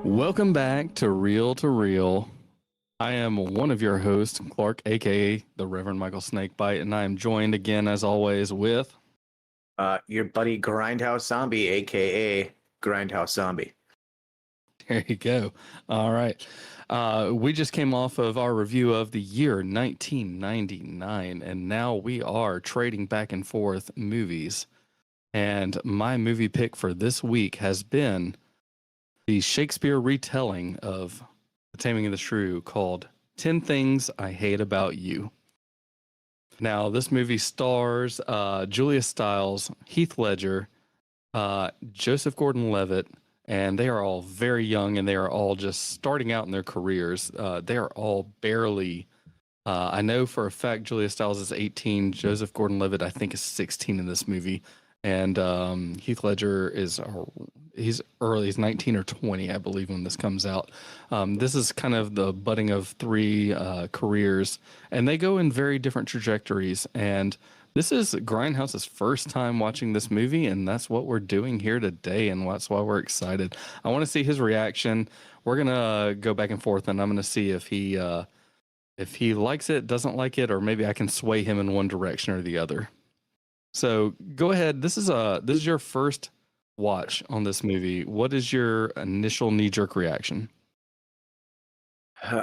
Welcome back to Real. I am one of your hosts, Clark, aka the Reverend Michael Snakebite, and I am joined again, as always, with Your buddy Grindhouse Zombie, aka Grindhouse Zombie. there you go. All right. We just came off of our review of the year 1999, and now we are trading back and forth movies. And my movie pick for this week has been the Shakespeare retelling of The Taming of the Shrew called 10 Things I Hate About You. Now, this movie stars Julia Stiles, Heath Ledger, Joseph Gordon-Levitt, and they are all very young and they are all just starting out in their careers. They are all barely, I know for a fact Julia Stiles is 18, Joseph Gordon-Levitt I think is 16 in this movie, and Heath Ledger is he's early, he's 19 or 20 I believe when this comes out. This is kind of the budding of three careers, and they go in very different trajectories, and this is Grindhouse's first time watching this movie, and that's what we're doing here today, and that's why we're excited. I want to see his reaction. We're gonna go back and forth, and I'm gonna see if he likes it, doesn't like it, or maybe I can sway him in one direction or the other. So go ahead. This is your first watch on this movie. What is your initial knee-jerk reaction?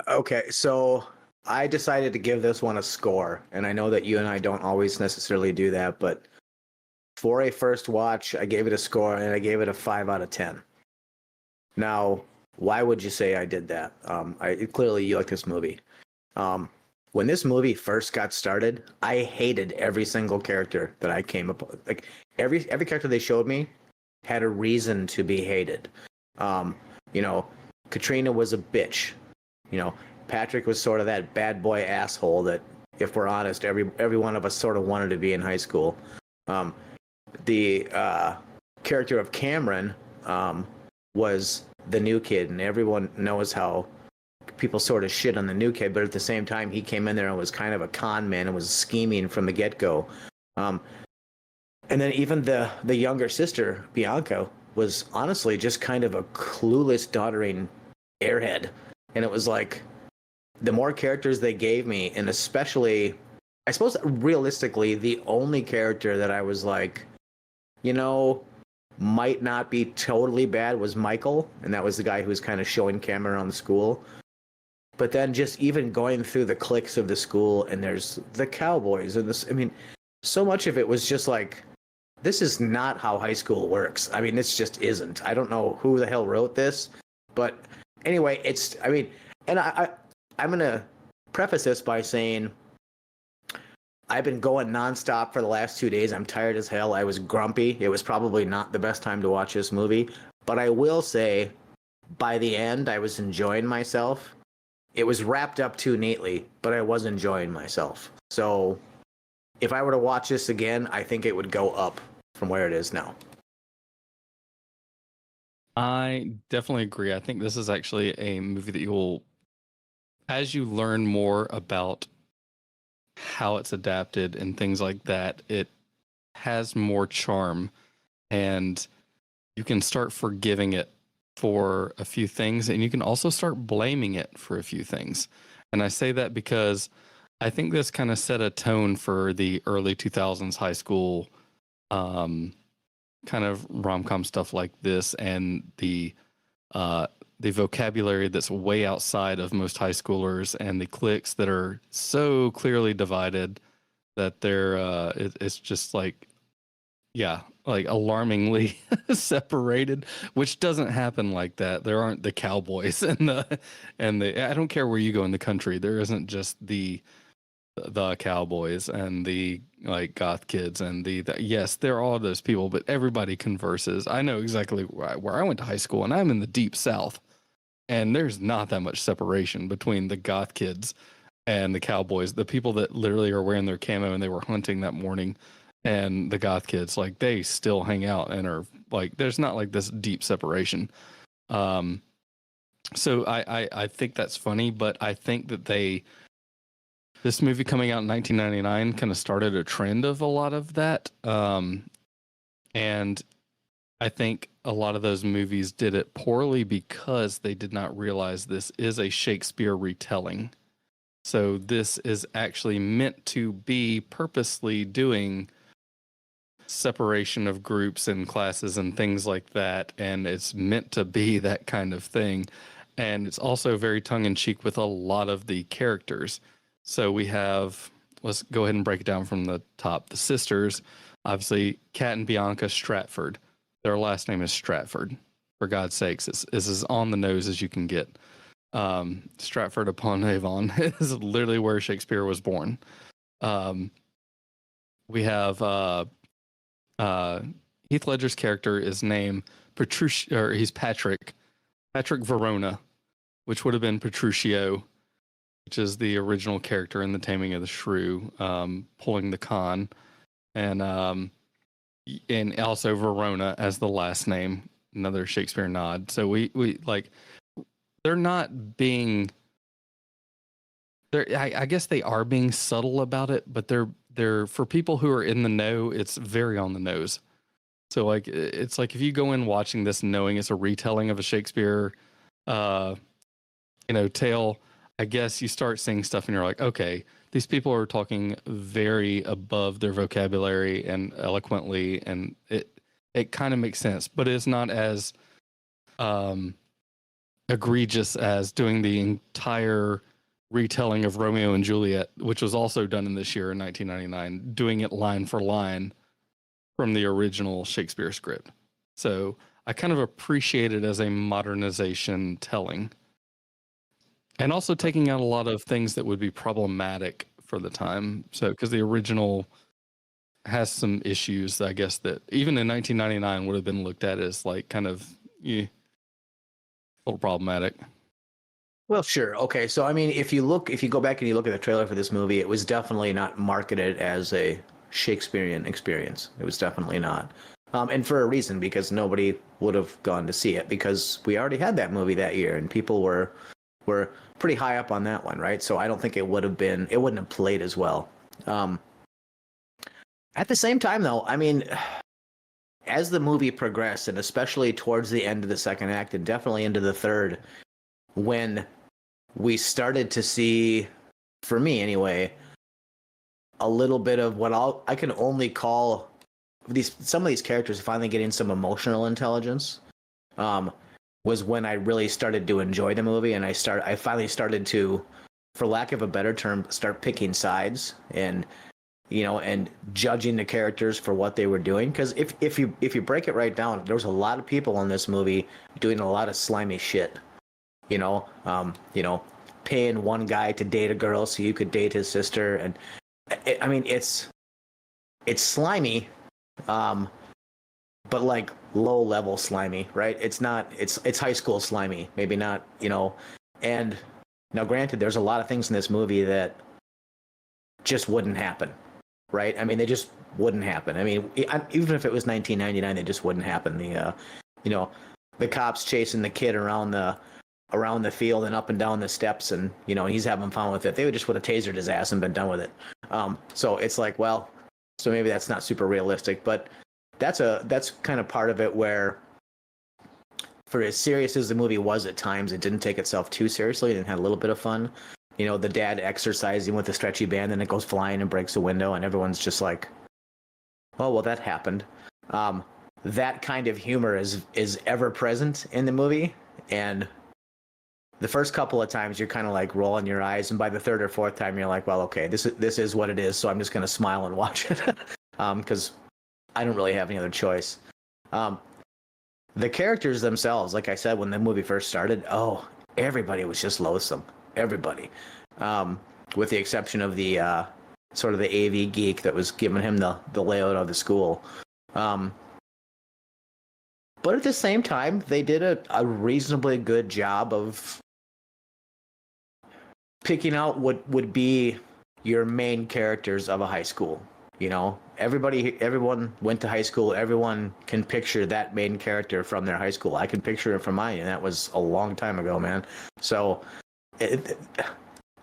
Okay, so I decided to give this one a score, and I know that you and I don't always necessarily do that, but for a first watch, I gave it a score, and I gave it a 5 out of 10. Now, why would you say I did that? Clearly you like this movie. When this movie first got started, I hated every single character that I came up with. Like every character they showed me had a reason to be hated. Katrina was a bitch. Patrick was sort of that bad boy asshole that, if we're honest, every one of us sort of wanted to be in high school. The character of Cameron was the new kid, and everyone knows how people sort of shit on the new kid, but at the same time, he came in there and was kind of a con man and was scheming from the get-go. And then even the younger sister, Bianca, was honestly just kind of a clueless, doddering airhead. And it was like, the more characters they gave me, and especially, I suppose realistically, the only character that I was like, might not be totally bad was Michael, and that was the guy who was kind of showing Cameron around the school. But then just even going through the cliques of the school, and there's the cowboys, and so much of it was just like, this is not how high school works. This just isn't. I don't know who the hell wrote this, but anyway, and I'm going to preface this by saying I've been going nonstop for the last 2 days. I'm tired as hell. I was grumpy. It was probably not the best time to watch this movie, but I will say by the end, I was enjoying myself. It was wrapped up too neatly, but I was enjoying myself. So if I were to watch this again, I think it would go up from where it is now. I definitely agree. I think this is actually a movie that you will, as you learn more about how it's adapted and things like that, it has more charm, and you can start forgiving it for a few things, and you can also start blaming it for a few things. And I say that because I think this kind of set a tone for the early 2000s high school kind of rom-com stuff like this, and the vocabulary that's way outside of most high schoolers, and the cliques that are so clearly divided that it's just like, yeah, like alarmingly separated, which doesn't happen like that. There aren't the cowboys and the I don't care where you go in the country, there isn't just the cowboys and the like goth kids and the yes, there are all those people, but everybody converses. I know exactly where I went to high school, and I'm in the deep South, and there's not that much separation between the goth kids and the cowboys, the people that literally are wearing their camo and they were hunting that morning, and the goth kids, like, they still hang out and are like, there's not like this deep separation. So I think that's funny, but I think that this movie coming out in 1999 kind of started a trend of a lot of that. And I think a lot of those movies did it poorly because they did not realize this is a Shakespeare retelling. So this is actually meant to be purposely doing separation of groups and classes and things like that, and it's meant to be that kind of thing. And it's also very tongue in cheek with a lot of the characters. So we have, let's go ahead and break it down from the top. The sisters, obviously, Kat and Bianca Stratford. Their last name is Stratford. For God's sakes, it's as on the nose as you can get. Stratford upon Avon is literally where Shakespeare was born. We have Heath Ledger's character is named Petruccio, or he's Patrick Verona, which would have been Petruchio, which is the original character in The Taming of the Shrew, pulling the con, and also Verona as the last name, another Shakespeare nod. So we like, they're not being, I guess they are being subtle about it, but they're for people who are in the know, it's very on the nose. So like, it's like if you go in watching this knowing it's a retelling of a Shakespeare tale, I guess you start seeing stuff and you're like, okay, these people are talking very above their vocabulary and eloquently, and it kind of makes sense, but it's not as egregious as doing the entire retelling of Romeo and Juliet, which was also done in this year in 1999, doing it line for line from the original Shakespeare script. So I kind of appreciate it as a modernization telling. And also taking out a lot of things that would be problematic for the time. So, because the original has some issues, I guess, that even in 1999 would have been looked at as like kind of a little problematic. Well, sure. Okay. So, I mean, if you go back and you look at the trailer for this movie, it was definitely not marketed as a Shakespearean experience. It was definitely not. And for a reason, because nobody would have gone to see it, because we already had that movie that year and people were pretty high up on that one, right? So I don't think it wouldn't have played as well. At the same time, though, I mean, as the movie progressed, and especially towards the end of the second act and definitely into the third, when we started to see, for me anyway, a little bit of what I can only call some of these characters finally getting some emotional intelligence, was when I really started to enjoy the movie, and I finally started to, for lack of a better term, start picking sides and judging the characters for what they were doing. Because if you break it right down, there was a lot of people in this movie doing a lot of slimy shit. Paying one guy to date a girl so you could date his sister, and I mean it's slimy, but like low level slimy, right? It's high school slimy, maybe not, and now granted, there's a lot of things in this movie that just wouldn't happen, right? I mean, they just wouldn't happen. I mean, even if it was 1999, they just wouldn't happen. The cops chasing the kid around the field and up and down the steps, and he's having fun with it. They just would have tasered his ass and been done with it. So it's like, well, so maybe that's not super realistic, but that's kind of part of it, where for as serious as the movie was at times, it didn't take itself too seriously and had a little bit of fun. The dad exercising with the stretchy band, and it goes flying and breaks a window, and everyone's just like, oh, well, that happened. That kind of humor is ever present in the movie, and the first couple of times you're kind of like rolling your eyes, and by the third or fourth time you're like, well, okay, this is what it is, so I'm just going to smile and watch it, because I don't really have any other choice. The characters themselves, like I said, when the movie first started, everybody was just loathsome. Everybody, with the exception of the sort of the AV geek that was giving him the layout of the school. But at the same time, they did a reasonably good job of picking out what would be your main characters of a high school. Everyone went to high school. Everyone can picture that main character from their high school. I can picture it from mine, and that was a long time ago, man. So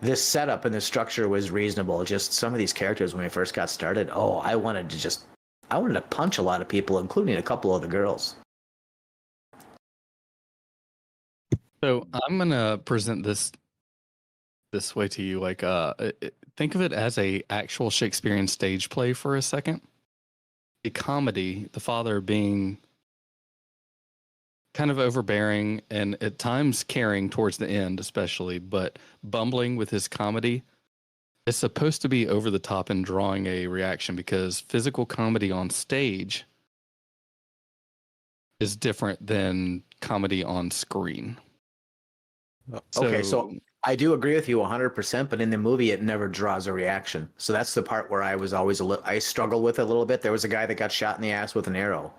this setup and the structure was reasonable. Just some of these characters, when we first got started, I wanted to punch a lot of people, including a couple of the girls. So I'm gonna present this way to you. Like, think of it as a actual Shakespearean stage play for a second. A comedy, the father being kind of overbearing and at times caring towards the end, especially, but bumbling with his comedy. It's supposed to be over the top and drawing a reaction because physical comedy on stage is different than comedy on screen. Okay, So, so I do agree with you 100%, but in the movie, it never draws a reaction. So that's the part where I was always I struggled with it a little bit. There was a guy that got shot in the ass with an arrow.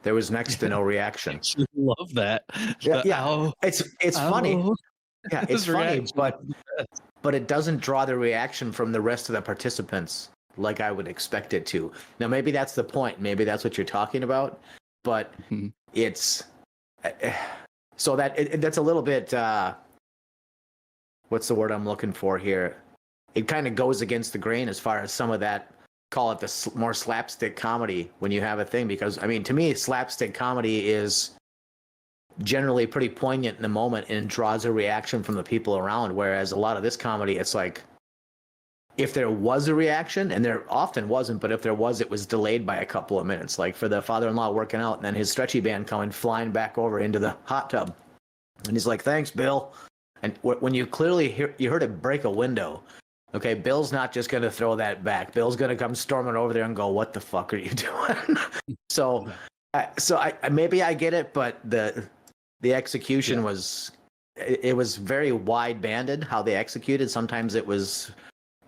There was next to no I reaction. actually love that. Yeah, The yeah, ow, it's funny. ow, Yeah, it's his funny, reaction. but it doesn't draw the reaction from the rest of the participants like I would expect it to. Now, maybe that's the point. Maybe that's what you're talking about, but Mhm. it's so that's a little bit. What's the word I'm looking for here? It kind of goes against the grain as far as some of that, call it the more slapstick comedy when you have a thing, because I mean, to me, slapstick comedy is generally pretty poignant in the moment and draws a reaction from the people around, whereas a lot of this comedy, it's like, if there was a reaction, and there often wasn't, but if there was, it was delayed by a couple of minutes, like for the father-in-law working out and then his stretchy band coming flying back over into the hot tub, and he's like, thanks, Bill. And when you clearly you heard it break a window. Okay, Bill's not just going to throw that back. Bill's going to come storming over there and go, "What the fuck are you doing?" so, I maybe I get it, but the execution Yeah. was, it was very wide banded how they executed. Sometimes it was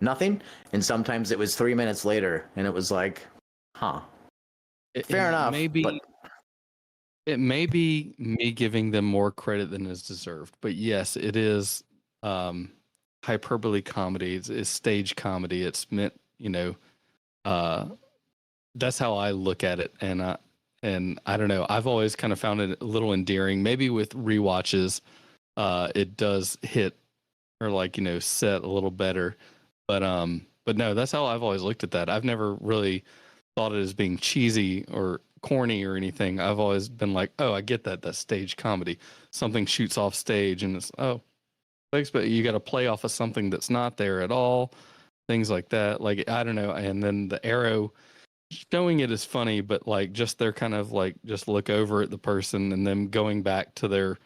nothing, and sometimes it was 3 minutes later, and it was like, huh, fair It enough, may but be it may be me giving them more credit than is deserved, but yes, it is um, hyperbole comedy. It's stage comedy. It's meant, uh, that's how I look at it, and I don't know. I've always kind of found it a little endearing. Maybe with rewatches, it does hit or like set a little better, but no, that's how I've always looked at that. I've never really thought it as being cheesy or corny or anything. I've always been like, oh, I get that. That's stage comedy. Something shoots off stage and it's, oh, thanks, but you got to play off of something that's not there at all. Things like that. Like, I don't know. And then the arrow showing it is funny, but like just they're kind of like just look over at the person and then going back to their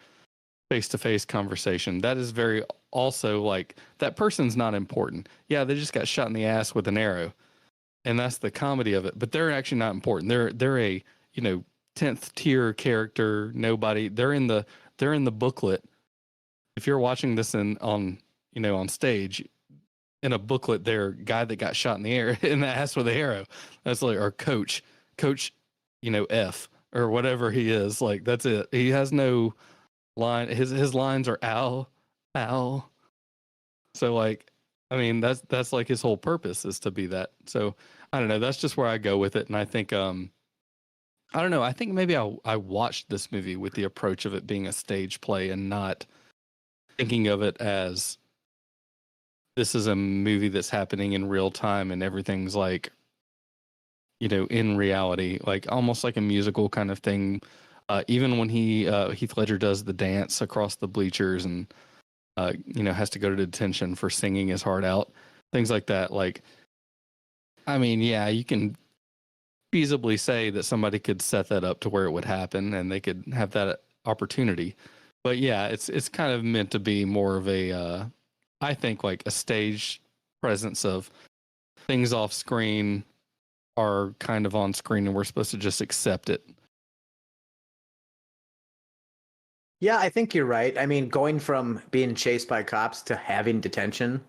face to face conversation. That is very also like that person's not important. Yeah, they just got shot in the ass with an arrow, and that's the comedy of it. But they're actually not important. They're a 10th tier character. Nobody. They're in the booklet. If you're watching this on stage in a booklet, they're guy that got shot in the air in the ass with the arrow. That's like our coach, F or whatever he is. Like that's it. He has no line. His lines are ow. So like, I mean, that's like his whole purpose is to be that. So I don't know. That's just where I go with it, and I think I don't know. I think maybe I watched this movie with the approach of it being a stage play and not thinking of it as this is a movie that's happening in real time and everything's like in reality, like almost like a musical kind of thing. Even when Heath Ledger does the dance across the bleachers and has to go to detention for singing his heart out, things like that. Like, I mean, yeah, you can feasibly say that somebody could set that up to where it would happen and they could have that opportunity. But yeah, it's kind of meant to be more of a, I think like a stage presence of things off screen are kind of on screen and we're supposed to just accept it. yeah, I think you're right. I mean, going from being chased by cops to having detention,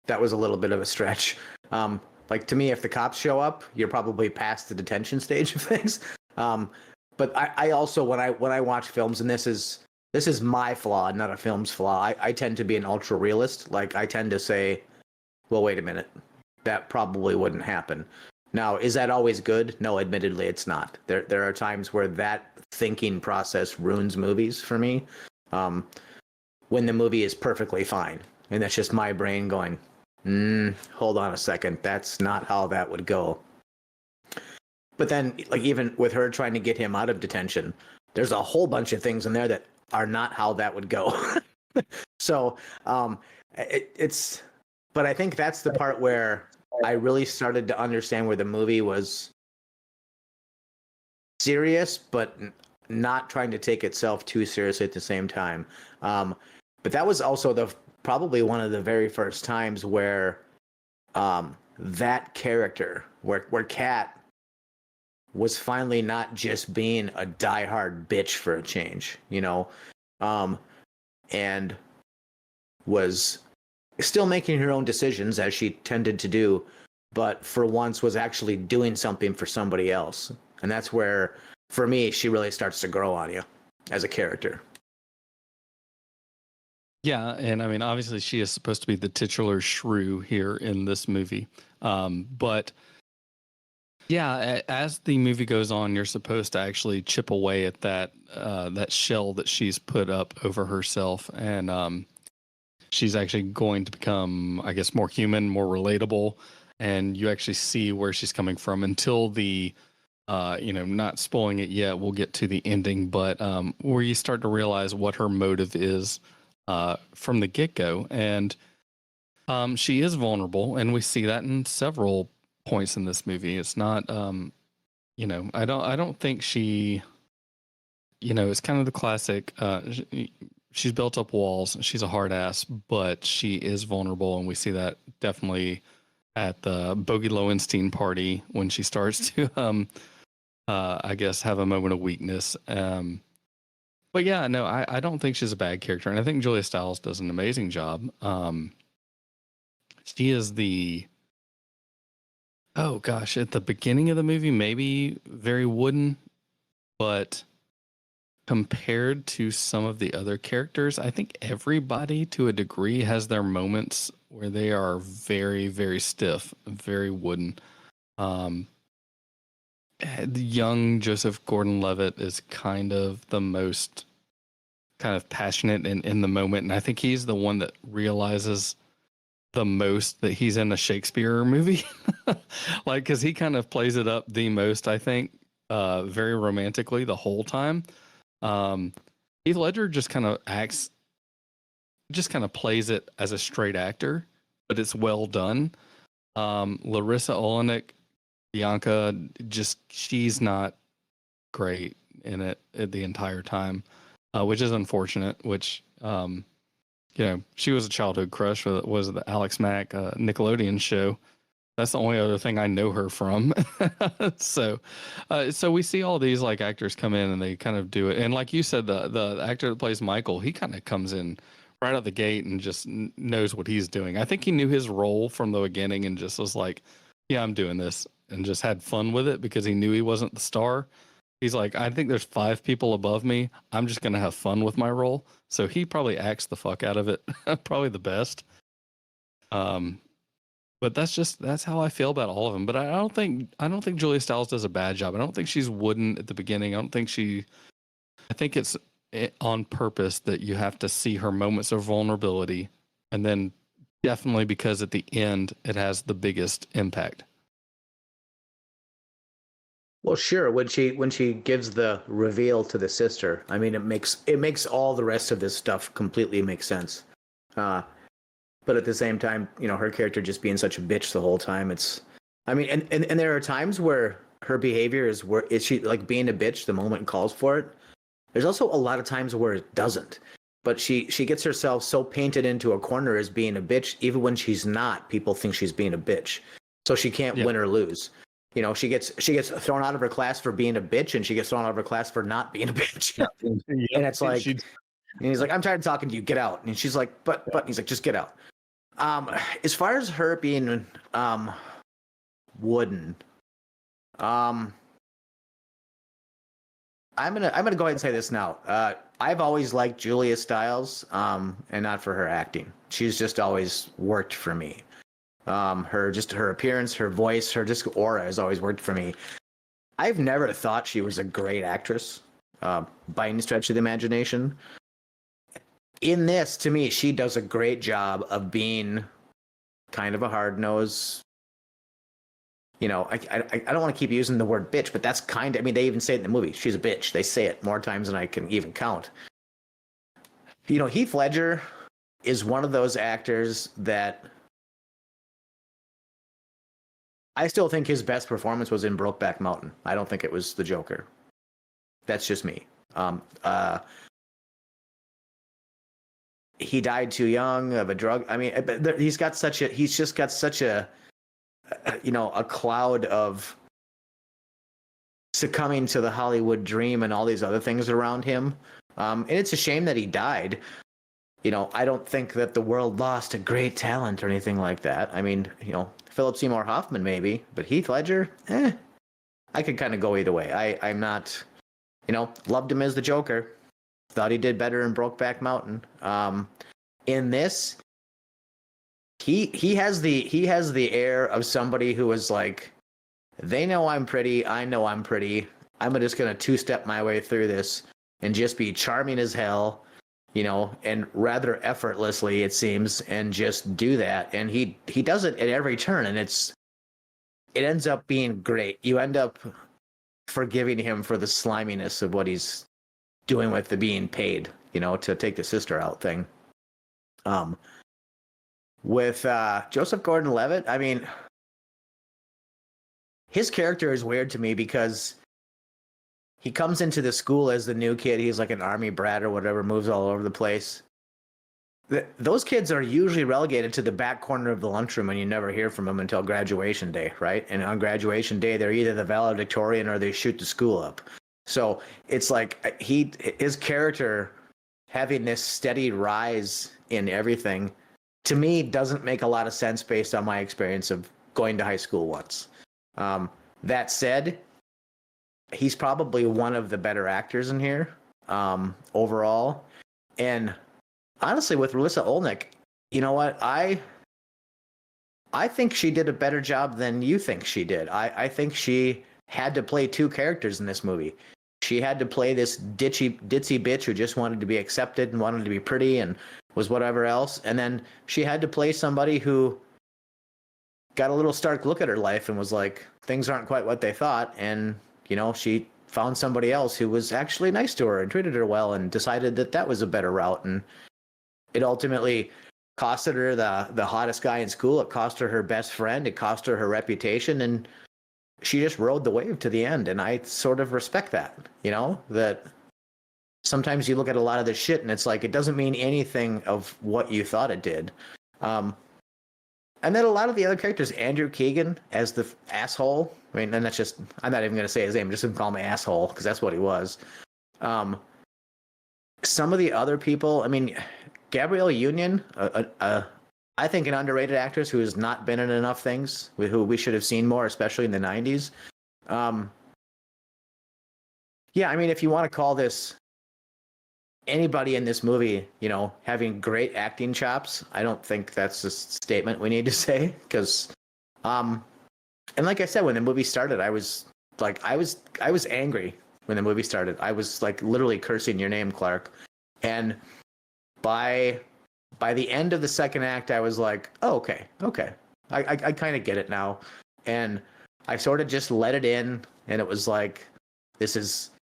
that was a little bit of a stretch. Like to me, if the cops show up, you're probably past the detention stage of things. Um, but I also when I watch films, and this is my flaw, not a film's flaw. I tend to be an ultra realist. Like I tend to say, well, wait a minute, that probably wouldn't happen. Now, is that always good? No, admittedly, it's not. There are times where that thinking process ruins movies for me. Um, when the movie is perfectly fine, and that's just my brain going, hold on a second, that's not how that would go. But then, like even with her trying to get him out of detention, there's a whole bunch of things in there that are not how that would go. So it's, but I think that's the part where I really started to understand where the movie was serious, but not trying to take itself too seriously at the same time. But that was also probably one of the very first times where that character, where Kat was finally not just being a diehard bitch for a change, and was still making her own decisions as she tended to do, but for once was actually doing something for somebody else. And that's where, for me, she really starts to grow on you as a character. Yeah, and I mean, obviously, she is supposed to be the titular shrew here in this movie. But yeah, as the movie goes on, you're supposed to actually chip away at that shell that she's put up over herself, and she's actually going to become, I guess, more human, more relatable, and you actually see where she's coming from until the not spoiling it yet. We'll get to the ending, but where you start to realize what her motive is from the get-go, and she is vulnerable, and we see that in several points in this movie. It's not, I don't think she, it's kind of the classic. She's built up walls. She's a hard ass, but she is vulnerable, and we see that definitely at the Bogey Lowenstein party when she starts to, I guess, have a moment of weakness. But yeah, no, I don't think she's a bad character, and I think Julia Stiles does an amazing job. She is oh gosh, at the beginning of the movie, maybe very wooden, but compared to some of the other characters, I think everybody to a degree has their moments where they are very, very stiff, very wooden. The young Joseph Gordon-Levitt is kind of the most kind of passionate and in the moment, and I think he's the one that realizes the most that he's in a Shakespeare movie. Like, because he kind of plays it up the most, I think, very romantically the whole time. Heath Ledger just kind of plays it as a straight actor, but it's well done. Larissa Olenek, Bianca, she's not great in it the entire time, which is unfortunate. Which she was a childhood crush for the Alex Mack Nickelodeon show. That's the only other thing I know her from. So we see all these like actors come in and they kind of do it. And like you said, the actor that plays Michael, he kind of comes in right out the gate and just knows what he's doing. I think he knew his role from the beginning and just was like, yeah, I'm doing this, and just had fun with it because he knew he wasn't the star. He's like, I think there's 5 people above me. I'm just going to have fun with my role. So he probably acts the fuck out of it. Probably the best. But that's how I feel about all of them. But I don't think Julia Stiles does a bad job. I don't think she's wooden at the beginning. I think it's on purpose that you have to see her moments of vulnerability, and then definitely because at the end it has the biggest impact. Well, sure. When she gives the reveal to the sister, I mean, it makes all the rest of this stuff completely make sense. But at the same time, her character just being such a bitch the whole time. I mean, and there are times where her behavior is she like being a bitch the moment it calls for it. There's also a lot of times where it doesn't. But she gets herself so painted into a corner as being a bitch, even when she's not. People think she's being a bitch, so she can't win or lose. She gets thrown out of her class for being a bitch, and she gets thrown out of her class for not being a bitch. And it's like, and he's like, I'm tired of talking to you. Get out. And she's like, but he's like, just get out. As far as her being wooden, I'm gonna go ahead and say this now. I've always liked Julia Stiles, and not for her acting. She's just always worked for me. Her appearance, her voice, her just aura has always worked for me. I've never thought she was a great actress, by any stretch of the imagination. In this, to me, she does a great job of being kind of a hard nose. I don't want to keep using the word bitch, but that's I mean, they even say it in the movie. She's a bitch. They say it more times than I can even count. Heath Ledger is one of those actors that I still think his best performance was in Brokeback Mountain. I don't think it was the Joker. That's just me. He died too young of a drug. I mean, he's just got such a cloud of succumbing to the Hollywood dream and all these other things around him. And it's a shame that he died. I don't think that the world lost a great talent or anything like that. I mean, Philip Seymour Hoffman maybe, but Heath Ledger, I could kind of go either way. I'm not, loved him as the Joker. Thought he did better in Brokeback Mountain. In this, he has the air of somebody who is like, they know I'm pretty, I know I'm pretty. I'm just gonna two-step my way through this and just be charming as hell, and rather effortlessly it seems, and just do that. And he does it at every turn, and it ends up being great. You end up forgiving him for the sliminess of what he's doing with the being paid, to take the sister out thing. With Joseph Gordon-Levitt, I mean, his character is weird to me because he comes into the school as the new kid. He's like an army brat or whatever, moves all over the place. Those kids are usually relegated to the back corner of the lunchroom, and you never hear from them until graduation day, right? And on graduation day, they're either the valedictorian or they shoot the school up. So it's like his character having this steady rise in everything, to me, doesn't make a lot of sense based on my experience of going to high school once. That said, he's probably one of the better actors in here overall. And honestly, with Melissa Olnick, you know what? I think she did a better job than you think she did. I think she had to play two characters in this movie. She had to play this ditzy bitch who just wanted to be accepted and wanted to be pretty and was whatever else. And then she had to play somebody who got a little stark look at her life and was like, things aren't quite what they thought. And, she found somebody else who was actually nice to her and treated her well and decided that was a better route. And it ultimately costed her the hottest guy in school. It cost her her best friend. It cost her her reputation. And she just rode the wave to the end. And I sort of respect that, that sometimes you look at a lot of this shit and it's like, it doesn't mean anything of what you thought it did. And then a lot of the other characters, Andrew Keegan as the asshole. I mean, and that's just, I'm not even going to say his name. I'm just going to call him asshole because that's what he was. Some of the other people, I mean, Gabrielle Union, I think an underrated actress who has not been in enough things, who we should have seen more, especially in the 90s. Yeah, I mean, if you want to call this anybody in this movie, having great acting chops, I don't think that's a statement we need to say because, and like I said, when the movie started, I was angry when the movie started. I was like literally cursing your name, Clark. And by the end of the second act, I was like, oh, okay. I kind of get it now. And I sort of just let it in. And it was like,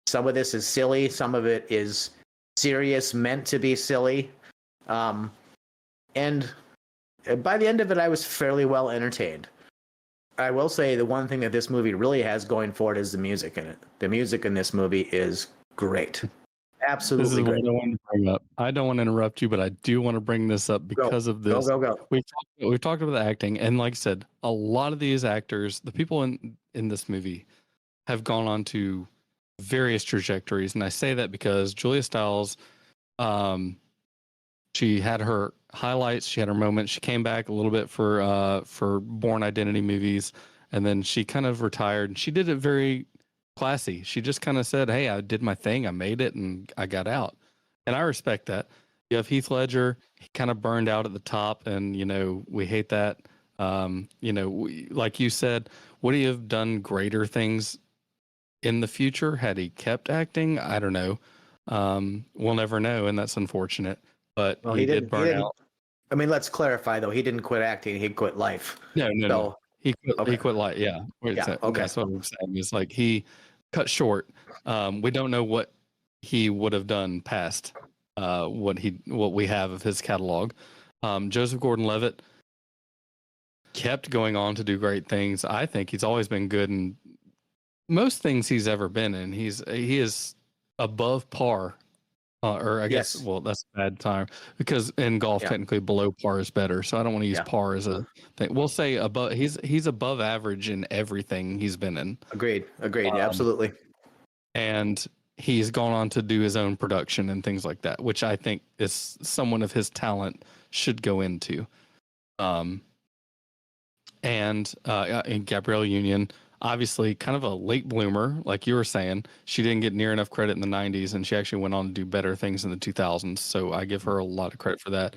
some of this is silly. Some of it is serious, meant to be silly. And by the end of it, I was fairly well entertained. I will say the one thing that this movie really has going for it is the music in it. The music in this movie is great. Absolutely great. What I want to bring up. I don't want to interrupt you, but I do want to bring this up because of this. Go. We've talked about the acting, and like I said, a lot of these actors, the people in this movie, have gone on to various trajectories, and I say that because Julia Stiles, she had her highlights, she had her moments. She came back a little bit for Bourne Identity movies, and then she kind of retired. She did it very classy. She just kind of said, hey, I did my thing, I made it, and I got out. And I respect that. You have Heath Ledger, he kind of burned out at the top, and we hate that. Like you said, would he have done greater things in the future had he kept acting? I don't know. We'll never know, and that's unfortunate. But he did burn out. I mean, let's clarify though. He didn't quit acting; he quit life. No. He quit. Okay. He quit life. Yeah. Okay. That's what I'm saying. It's like he cut short. We don't know what he would have done past what we have of his catalog. Joseph Gordon-Levitt kept going on to do great things. I think he's always been good in most things he's ever been in. He is above par, or I guess, Yes. well, that's a bad time because in golf, technically below par is better. So I don't want to use par as a thing. We'll say above. He's above average in everything he's been in. Agreed. Absolutely. And he's gone on to do his own production and things like that, which I think is someone of his talent should go into. And Gabrielle Union, obviously kind of a late bloomer, like you were saying. She didn't get near enough credit in the 90s, and she actually went on to do better things in the 2000s. So I give her a lot of credit for that.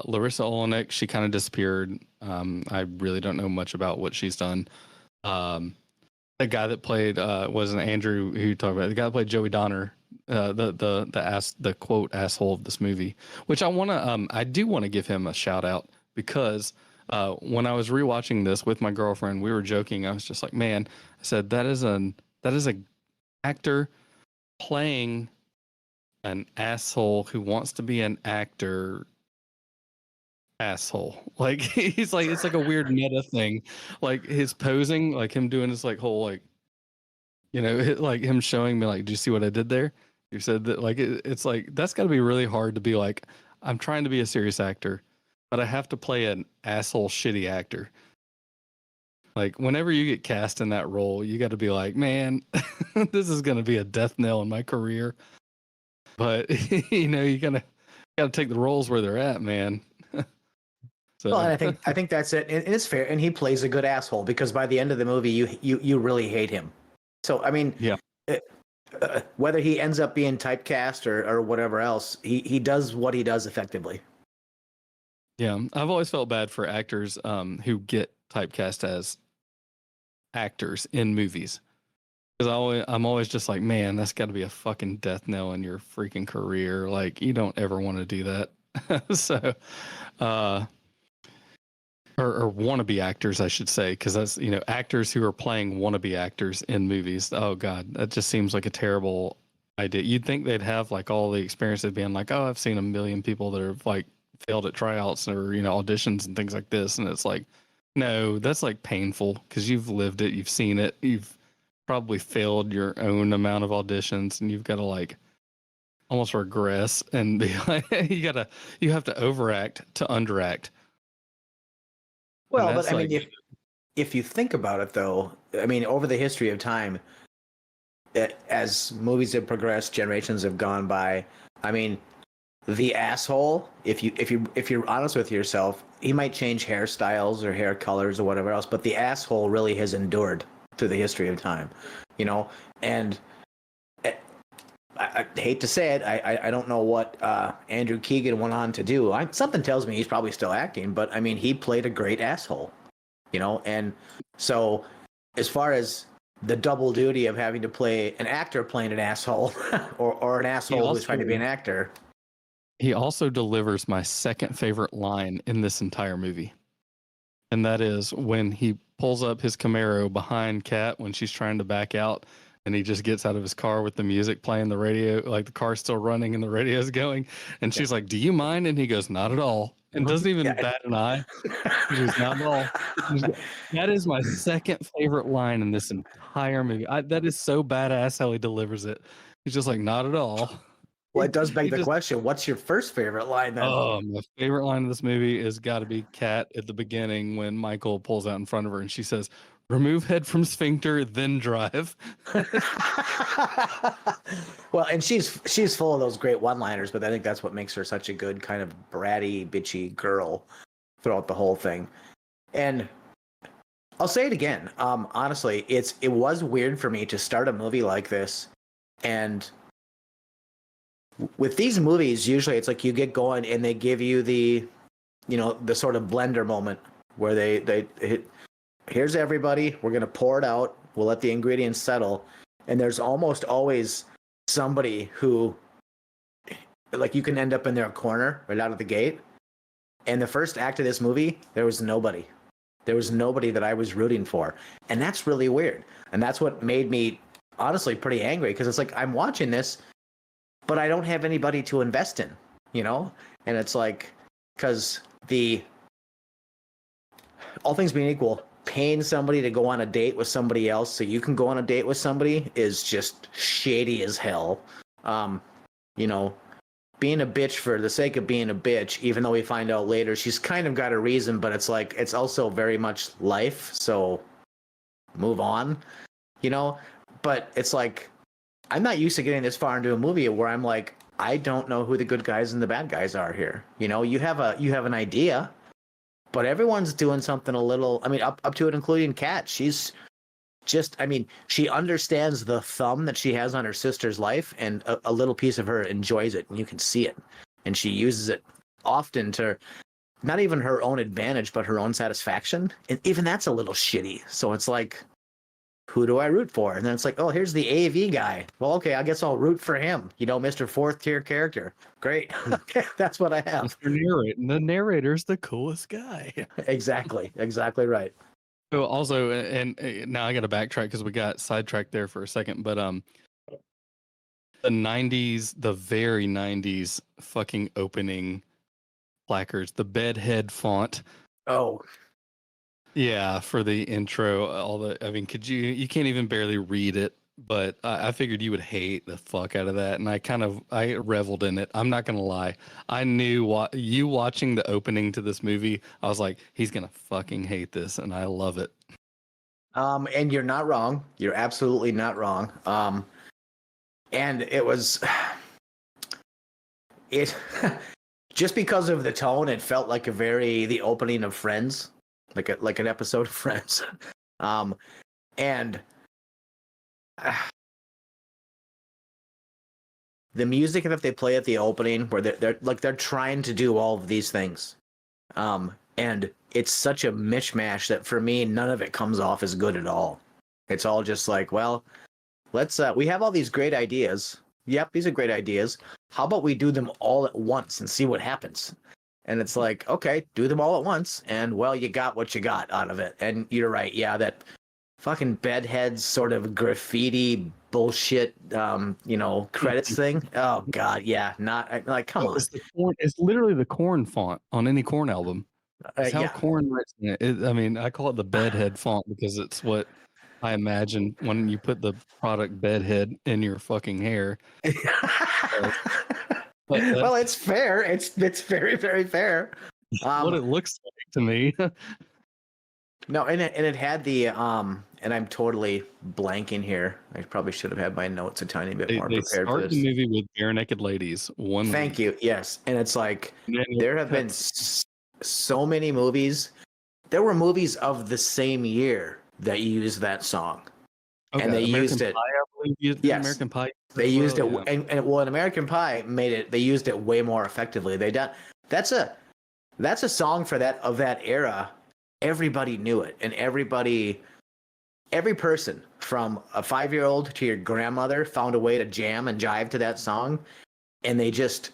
Larissa Olenek, she kind of disappeared. I really don't know much about what she's done. The guy that played wasn't Andrew who you talked about. The guy that played Joey Donner, the quote asshole of this movie, which I do want to give him a shout out because when I was rewatching this with my girlfriend, we were joking. I was just like, man, I said that is an actor playing an asshole who wants to be an actor asshole. Like he's like, it's like a weird meta thing. Like his posing, like him doing this like whole like, like him showing me like, do you see what I did there? You said that like it's like that's got to be really hard to be like, I'm trying to be a serious actor, but I have to play an asshole shitty actor. Like whenever you get cast in that role, you got to be like, man, this is going to be a death knell in my career. But you gotta take the roles where they're at, man. So. Well, and I think that's it, and it's fair. And he plays a good asshole because by the end of the movie, you really hate him. So I mean, yeah. Whether he ends up being typecast or whatever else, he does what he does effectively. Yeah, I've always felt bad for actors who get typecast as actors in movies. Because I'm always just like, man, that's got to be a fucking death knell in your freaking career. Like, you don't ever want to do that. So, or wannabe actors, I should say, because that's, actors who are playing wannabe actors in movies. Oh, God, that just seems like a terrible idea. You'd think they'd have like all the experience of being like, oh, I've seen a million people that have like failed at tryouts or, auditions and things like this. And it's like, no, that's like painful because you've lived it. You've seen it. You've probably failed your own amount of auditions and you've got to like almost regress and be like, you have to overact to underact. Well, but I mean, if you think about it, though, I mean, over the history of time, as movies have progressed, generations have gone by. I mean, the asshole, if you're honest with yourself, he might change hairstyles or hair colors or whatever else, but the asshole really has endured through the history of time, And I hate to say it, I don't know what Andrew Keegan went on to do. Something tells me he's probably still acting, but I mean, he played a great asshole, And so, as far as the double duty of having to play an actor playing an asshole, or an asshole who's trying to be an actor, he also delivers my second favorite line in this entire movie, and that is when he pulls up his Camaro behind Kat when she's trying to back out. And he just gets out of his car with the music playing, the radio, like the car's still running and the radio's going. And she's like, do you mind? And he goes, not at all. And doesn't even bat an eye. He goes, not at all. That is my second favorite line in this entire movie. That is so badass how he delivers it. He's just like, not at all. Well, it does beg the question, what's your first favorite line then? Oh, my favorite line of this movie has got to be Kat at the beginning when Michael pulls out in front of her and she says, remove head from sphincter, then drive. Well, and she's full of those great one-liners, but I think that's what makes her such a good kind of bratty, bitchy girl throughout the whole thing. And I'll say it again. Honestly, it was weird for me to start a movie like this, and with these movies, usually it's like you get going and they give you the sort of blender moment where they hit. Here's everybody. We're going to pour it out. We'll let the ingredients settle. And there's almost always somebody who, like, you can end up in their corner right out of the gate. And the first act of this movie, there was nobody. There was nobody that I was rooting for. And that's really weird. And that's what made me honestly pretty angry because it's like I'm watching this but I don't have anybody to invest in, you know? And it's like, because all things being equal, paying somebody to go on a date with somebody else so you can go on a date with somebody is just shady as hell. You know, being a bitch for the sake of being a bitch, even though we find out later she's kind of got a reason, but it's like, it's also very much life. So move on, you know? But it's like, I'm not used to getting this far into a movie where I'm like, I don't know who the good guys and the bad guys are here. You know, you have an idea, but everyone's doing something a little, I mean, up to it, including Kat. She's just, I mean, she understands the thumb that she has on her sister's life, and a little piece of her enjoys it, and you can see it. And she uses it often to not even her own advantage, but her own satisfaction. And even that's a little shitty. So it's like, who do I root for? And then it's like, oh, here's the AV guy. Well, okay, I guess I'll root for him. You know, Mr. Fourth Tier character. Great. Okay, that's what I have. The narrator's the coolest guy. Exactly right. So also, and now I got to backtrack because we got sidetracked there for a second. But the '90s, the very '90s, fucking opening placards, the bedhead font. Oh, yeah, for the intro, I mean, you can't even barely read it, but I figured you would hate the fuck out of that. And I reveled in it. I'm not going to lie. I knew you watching the opening to this movie, I was like, he's going to fucking hate this. And I love it. And you're not wrong. You're absolutely not wrong. And it was, just because of the tone, it felt like the opening of Friends. Like an episode of Friends. And the music that they play at the opening, where they're trying to do all of these things, and it's such a mishmash that for me none of it comes off as good at all. It's all just like, well, let's we have all these great ideas. Yep, these are great ideas. How about we do them all at once and see what happens? And it's like, okay, do them all at once, and well, you got what you got out of it. And you're right, yeah, that fucking bedheads sort of graffiti bullshit, credits thing. Oh god, yeah, not like, come on. It's literally the Corn font on any Corn album. It's how Yeah. Corn writes it. I mean, I call it the bedhead font because it's what I imagine when you put the product bedhead in your fucking hair. Well, it's fair. It's very, very fair. What it looks like to me. No, and it had the and I'm totally blanking here. I probably should have had my notes a tiny bit more prepared for start this. the movie with bare naked ladies. Thank you. Yes, and it's like there have been so many movies. There were movies of the same year that used that song. Okay. And they used it. Yes, American Pie. They used it, and in American Pie they used it way more effectively. That's a song for that era. Everybody knew it, and every person from a 5-year-old to your grandmother found a way to jam and jive to that song, and they just,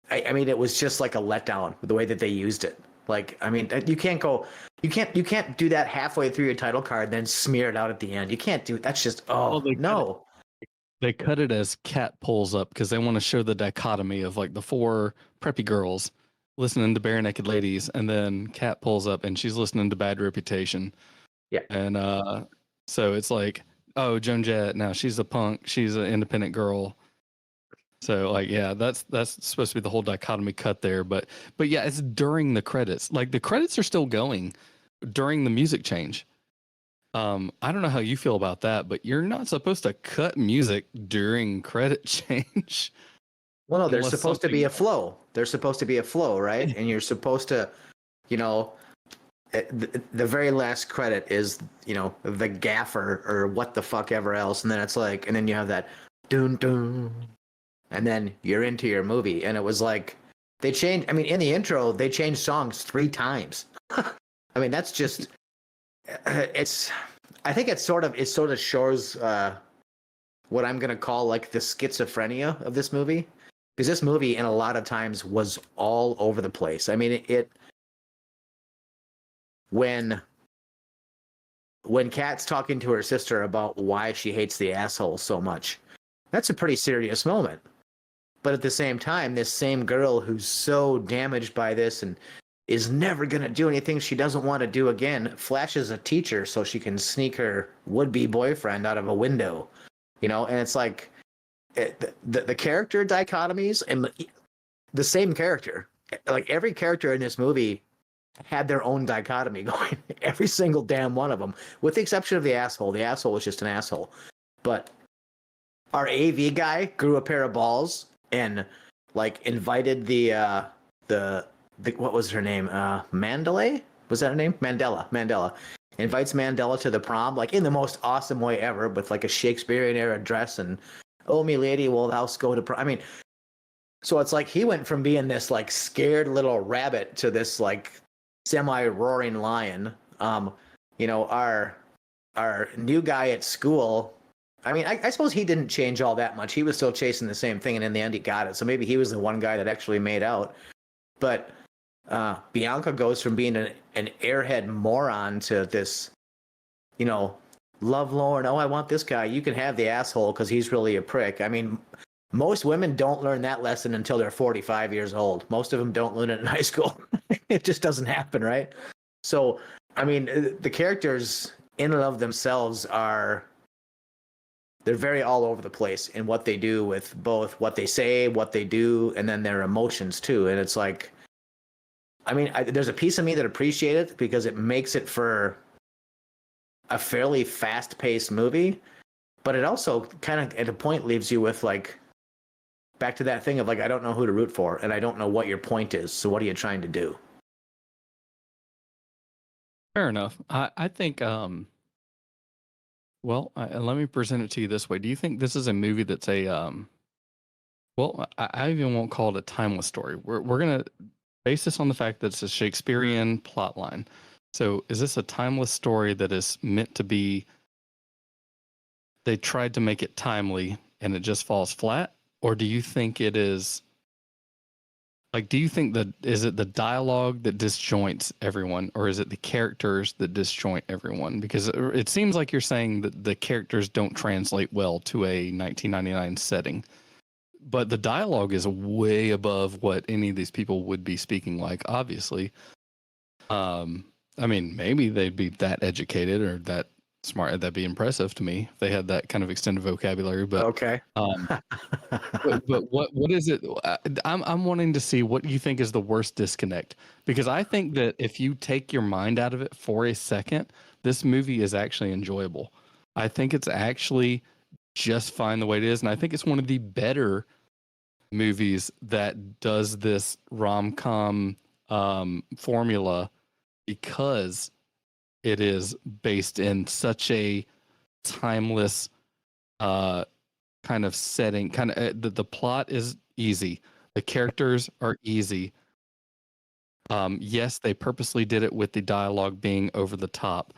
I mean, it was just like a letdown the way that they used it. Like, I mean, you can't do that halfway through your title card, then smear it out at the end. You can't do that's just no. They cut it as Cat pulls up because they want to show the dichotomy of like the 4 preppy girls listening to Bare Naked Ladies, and then Cat pulls up and she's listening to Bad Reputation. Yeah. And so it's like, oh, Joan Jett, now she's a punk, she's an independent girl. So like, yeah, that's supposed to be the whole dichotomy cut there. But yeah, it's during the credits. Like the credits are still going during the music change. I don't know how you feel about that, but you're not supposed to cut music during credit change. Well, no, there's supposed to be a flow. There's supposed to be a flow, right? And you're supposed to, the very last credit is, the gaffer or what the fuck ever else. And then it's like, and then you have that dun dun, and then you're into your movie. And it was like, they changed, I mean, in the intro, they changed songs 3 times. I mean, that's just, I think it sort of shows what I'm going to call like the schizophrenia of this movie. Because this movie, in a lot of times, was all over the place. I mean, when Kat's talking to her sister about why she hates the asshole so much, that's a pretty serious moment. But at the same time, this same girl who's so damaged by this and is never going to do anything she doesn't want to do again flashes a teacher so she can sneak her would-be boyfriend out of a window, you know? And it's like the character dichotomies and the same character, like every character in this movie had their own dichotomy going. Every single damn one of them, with the exception of the asshole. The asshole was just an asshole. But our AV guy grew a pair of balls and like invited the what was her name? Mandalay? Was that her name? Mandela. Invites Mandela to the prom, like in the most awesome way ever, with like a Shakespearean era dress and, oh, me lady, will thou go to prom? I mean, so it's like he went from being this like scared little rabbit to this like semi-roaring lion. You know, our new guy at school, I mean, I suppose he didn't change all that much. He was still chasing the same thing, and in the end he got it. So maybe he was the one guy that actually made out. But Bianca goes from being an airhead moron to this, you know, lovelorn, oh, I want this guy. You can have the asshole because he's really a prick. I mean, most women don't learn that lesson until they're 45 years old. Most of them don't learn it in high school. It just doesn't happen, right? So, I mean, the characters in and of themselves they're very all over the place in what they do with both what they say, what they do, and then their emotions too. And it's like, I mean, there's a piece of me that appreciates it because it makes it for a fairly fast-paced movie, but it also kind of at a point leaves you with like, back to that thing of like, I don't know who to root for and I don't know what your point is. So what are you trying to do? Fair enough. I think, well, let me present it to you this way. Do you think this is a movie that's well, I even won't call it a timeless story. We're going to base this on the fact that it's a Shakespearean plot line. So is this a timeless story that is meant to be, they tried to make it timely and it just falls flat? Or do you think it is, like, do you think that, is it the dialogue that disjoints everyone, or is it the characters that disjoint everyone? Because it seems like you're saying that the characters don't translate well to a 1999 setting, but the dialogue is way above what any of these people would be speaking like, obviously. I mean, maybe they'd be that educated or that smart. That'd be impressive to me if they had that kind of extended vocabulary. But okay. but what is it? I'm wanting to see what you think is the worst disconnect, because I think that if you take your mind out of it for a second, this movie is actually enjoyable. I think it's actually just fine the way it is, and I think it's one of the better movies that does this rom-com formula, because it is based in such a timeless kind of setting. Kind of the plot is easy, the characters are easy. Yes, they purposely did it with the dialogue being over the top,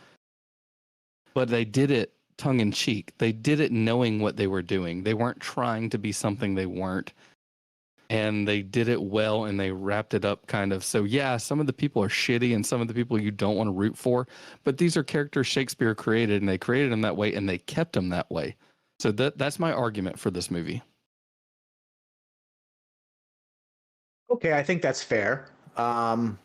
but they did it tongue in cheek. They did it knowing what they were doing. They weren't trying to be something they weren't. And they did it well, and they wrapped it up kind of. So yeah, some of the people are shitty and some of the people you don't want to root for, but these are characters Shakespeare created, and they created them that way and they kept them that way. So that's my argument for this movie. Okay, I think that's fair. I'm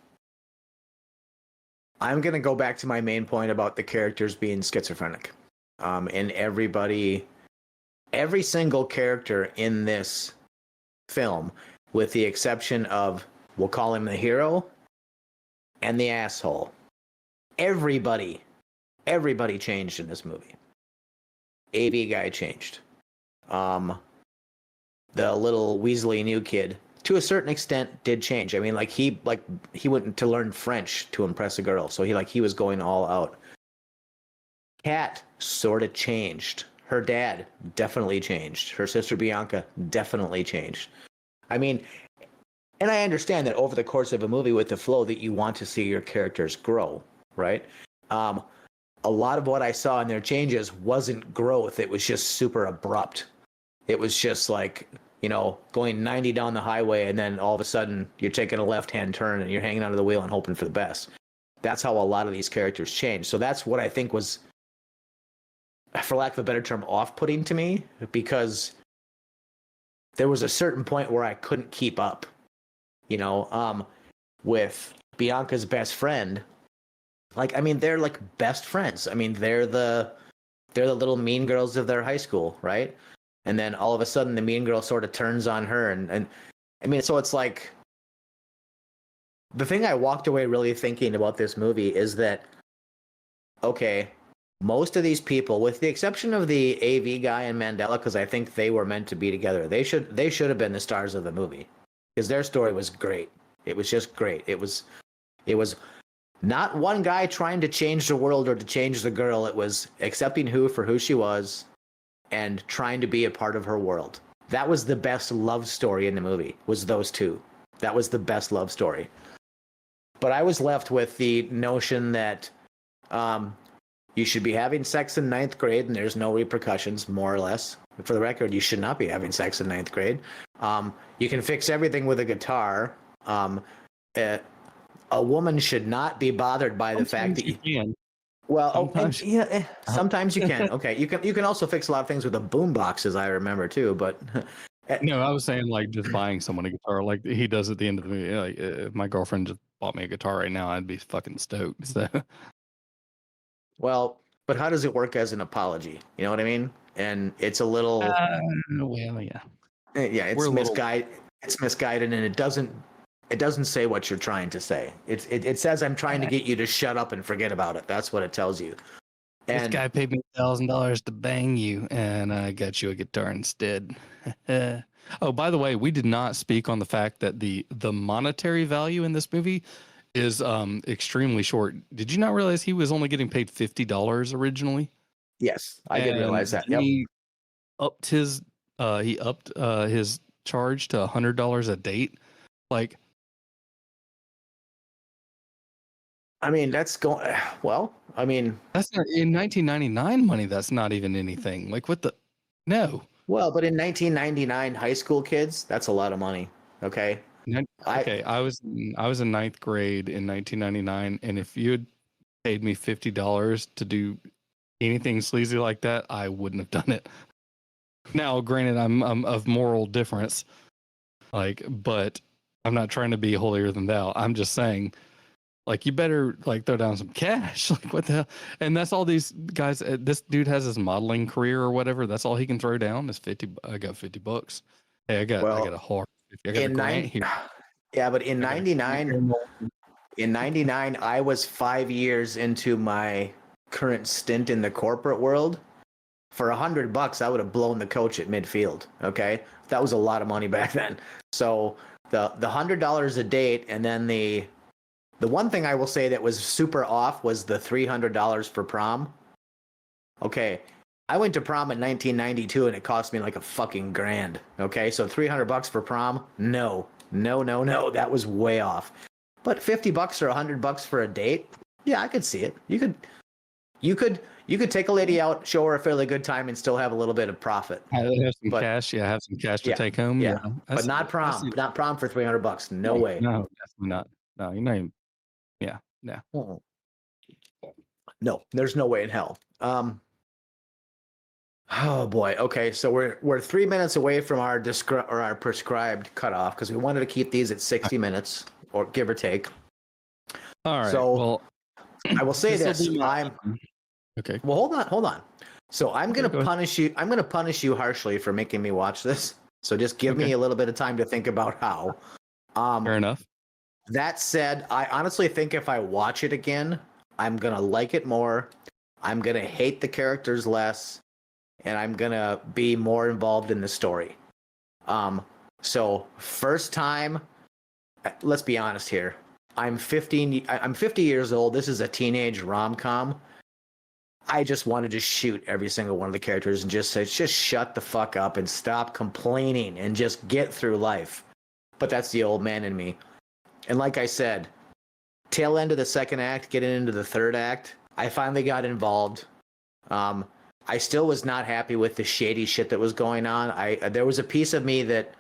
going to go back to my main point about the characters being schizophrenic. And every single character in this film, with the exception of, we'll call him the hero and the asshole, everybody changed in this movie. AV guy changed. The little Weasley new kid, to a certain extent, did change. I mean, he went to learn French to impress a girl, so he was going all out. Kat sort of changed. Her dad definitely changed. Her sister Bianca definitely changed. I mean, and I understand that over the course of a movie with the flow that you want to see your characters grow, right? A lot of what I saw in their changes wasn't growth. It was just super abrupt. It was just like, going 90 down the highway, and then all of a sudden you're taking a left-hand turn and you're hanging onto the wheel and hoping for the best. That's how a lot of these characters change. So that's what I think was, for lack of a better term, off-putting to me, because there was a certain point where I couldn't keep up, with Bianca's best friend. Like, I mean, they're like best friends. I mean, they're the little mean girls of their high school, right? And then all of a sudden the mean girl sort of turns on her, and I mean, so it's like, the thing I walked away really thinking about this movie is that, okay, most of these people, with the exception of the AV guy and Mandela, because I think they were meant to be together, they should have been the stars of the movie, because their story was great. It was just great. It was not one guy trying to change the world or to change the girl. It was accepting her for who she was and trying to be a part of her world. That was the best love story in the movie, was those two. That was the best love story. But I was left with the notion that you should be having sex in 9th grade and there's no repercussions, more or less. For the record, you should not be having sex in 9th grade. You can fix everything with a guitar. A woman should not be bothered by the fact that you can. Well, Sometimes. sometimes you can. Okay, you can also fix a lot of things with a boombox, as I remember too. But No, I was saying like just buying someone a guitar, like he does at the end of the movie. Like, if my girlfriend just bought me a guitar right now, I'd be fucking stoked. So, well, but how does it work as an apology? You know what I mean? And it's a little, well, yeah, yeah, it's we're a little- misguided. It's misguided, and it doesn't say what you're trying to say. It says, I'm trying to get you to shut up and forget about it. That's what it tells you. This And guy paid me $1,000 to bang you, and I got you a guitar instead. Oh, by the way, we did not speak on the fact that the monetary value in this movie is extremely short. Did you not realize he was only getting paid $50 originally? yes, I did realize that. And Yep. he upped his his charge to $100 a date. Like, I mean, that's going well. I mean, that's not in 1999 money. That's not even anything. Like, what the? No. well, but in 1999, high school kids, that's a lot of money. Okay. Okay, I was in 9th grade in 1999, and if you had paid me $50 to do anything sleazy like that, I wouldn't have done it. Now, granted, I'm of moral difference, like, but I'm not trying to be holier than thou. I'm just saying, like, you better like throw down some cash. Like, what the hell? And that's all these guys. This dude has his modeling career or whatever. That's all he can throw down is 50. I got $50. Hey, I got a hard. I got a grant here. Yeah, but in 99, I was 5 years into my current stint in the corporate world. For $100, I would have blown the coach at midfield. Okay, that was a lot of money back then. So the $100 a date, and then the one thing I will say that was super off was the $300 for prom. Okay, I went to prom in 1992 and it cost me like a fucking grand. Okay, so $300 for prom? No, that was way off. But $50 or $100 for a date? Yeah, I could see it. You could take a lady out, show her a fairly good time, and still have a little bit of profit. Have some cash. Yeah, have some cash to take home. Yeah, but not prom. Not prom for $300. No way. No, definitely not. No, you're not even. Yeah, no. No, there's no way in hell. Oh boy. Okay, so we're 3 minutes away from our prescribed cutoff because we wanted to keep these at 60 minutes or give or take. All right. So well, I will say this. Okay. Well, hold on. So I'm gonna punish you. I'm gonna punish you harshly for making me watch this. So just give me a little bit of time to think about how. Fair enough. That said, I honestly think if I watch it again, I'm gonna like it more. I'm gonna hate the characters less, and I'm gonna be more involved in the story. So first time, let's be honest here. I'm 50 years old. This is a teenage rom-com. I just wanted to shoot every single one of the characters and just say, just shut the fuck up and stop complaining and just get through life. But that's the old man in me. And like I said, tail end of the second act, getting into the third act, I finally got involved. I still was not happy with the shady shit that was going on. There was a piece of me that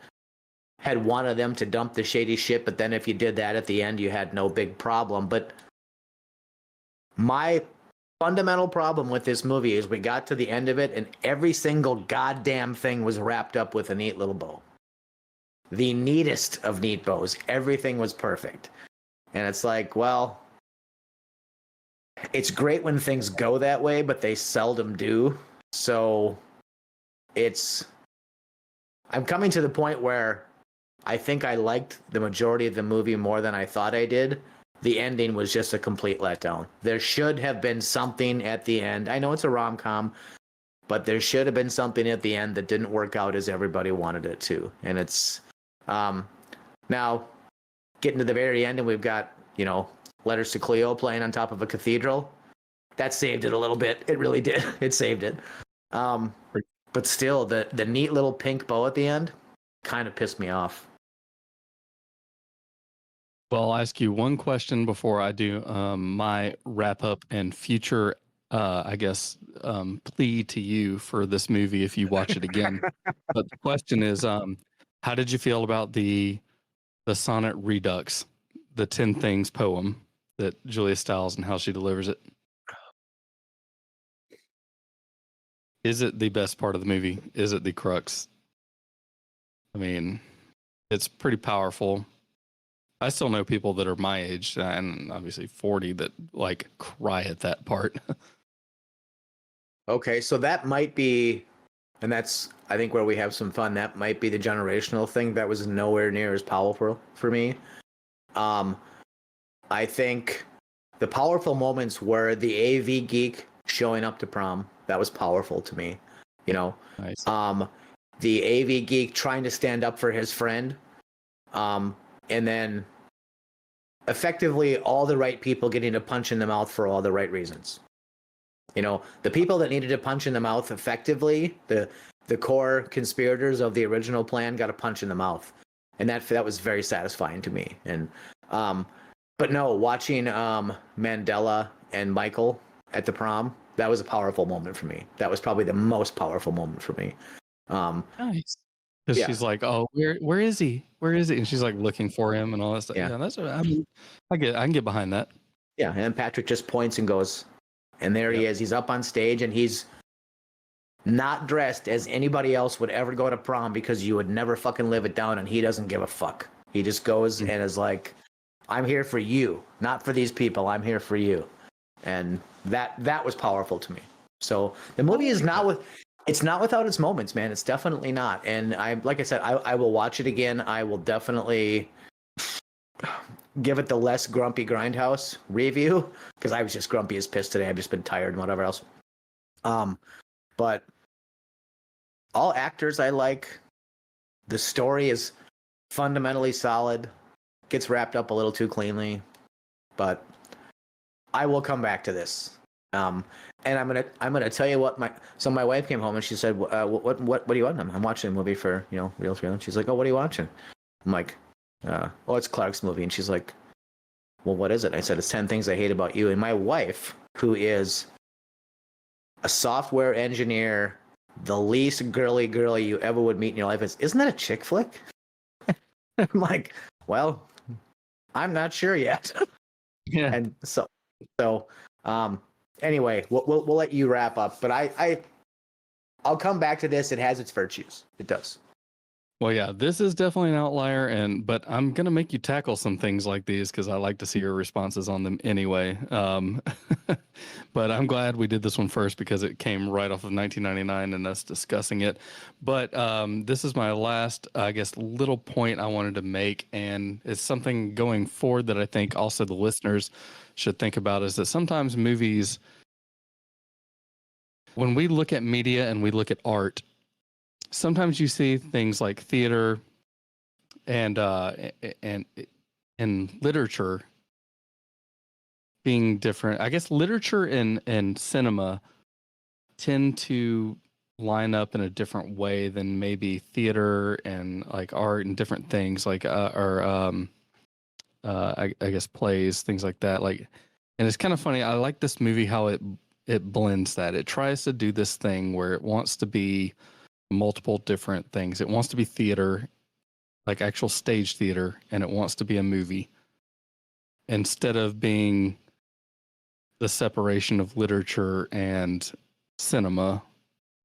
had wanted them to dump the shady shit, but then if you did that at the end, you had no big problem. But my fundamental problem with this movie is we got to the end of it and every single goddamn thing was wrapped up with a neat little bow. the neatest of neat bows. Everything was perfect. And it's like, well, it's great when things go that way, but they seldom do. So I'm coming to the point where I think I liked the majority of the movie more than I thought I did. The ending was just a complete letdown. There should have been something at the end. I know it's a rom-com, but there should have been something at the end that didn't work out as everybody wanted it to. And it's now getting to the very end, and we've got, Letters to Cleo playing on top of a cathedral. That saved it a little bit. It really did. It saved it. But still, the neat little pink bow at the end kind of pissed me off. Well, I'll ask you one question before I do my wrap up and future, plea to you for this movie if you watch it again. But the question is, how did you feel about the sonnet redux, the 10 Things poem that Julia Stiles and how she delivers it? Is it the best part of the movie? Is it the crux? I mean, it's pretty powerful. I still know people that are my age and obviously 40 that like cry at that part. Okay, so that might be, and that's, I think, where we have some fun. That might be the generational thing that was nowhere near as powerful for me. I think the powerful moments were the AV geek showing up to prom. That was powerful to me, Nice. The AV geek trying to stand up for his friend, and then effectively all the right people getting a punch in the mouth for all the right reasons. The people that needed a punch in the mouth effectively, the core conspirators of the original plan got a punch in the mouth. And that was very satisfying to me. And but no, watching Mandela and Michael at the prom, that was a powerful moment for me. That was probably the most powerful moment for me. Nice. Because she's like, oh, where is he? Where is he? And she's like looking for him and all that stuff. Yeah, that's what I can get behind that. Yeah, and Patrick just points and goes, and there he is. He's up on stage and he's not dressed as anybody else would ever go to prom because you would never fucking live it down, and he doesn't give a fuck. He just goes and is like, I'm here for you, not for these people. I'm here for you. And that was powerful to me. So the movie is it's not without its moments, man. It's definitely not. And like I said, I will watch it again. I will definitely give it the less grumpy Grindhouse review, because I was just grumpy as piss today. I've just been tired and whatever else. But all actors I like. The story is fundamentally solid. Gets wrapped up a little too cleanly, but I will come back to this. And I'm gonna tell you what my wife came home and she said, what do you want? I'm watching a movie for real thrill. And she's like, oh, what are you watching? I'm like, oh, it's Clark's movie. And she's like, well, what is it? I said, it's 10 Things I Hate About You. And my wife, who is a software engineer, the least girly you ever would meet in your life, isn't that a chick flick? I'm like, well, I'm not sure yet. Yeah. And so anyway, we'll let you wrap up, but I'll come back to this. It has its virtues. It does. Well, yeah, this is definitely an outlier, but I'm gonna make you tackle some things like these because I like to see your responses on them anyway. But I'm glad we did this one first because it came right off of 1999 and us discussing it. But this is my last, I guess, little point I wanted to make, and it's something going forward that I think also the listeners should think about, is that sometimes movies, when we look at media and we look at art, sometimes you see things like theater and literature being different. I guess literature and cinema tend to line up in a different way than maybe theater and like art and different things like I guess plays, things like that. Like, and it's kind of funny. I like this movie how it blends that. It tries to do this thing where it wants to be multiple different things. It wants to be theater, like actual stage theater, and it wants to be a movie instead of being the separation of literature and cinema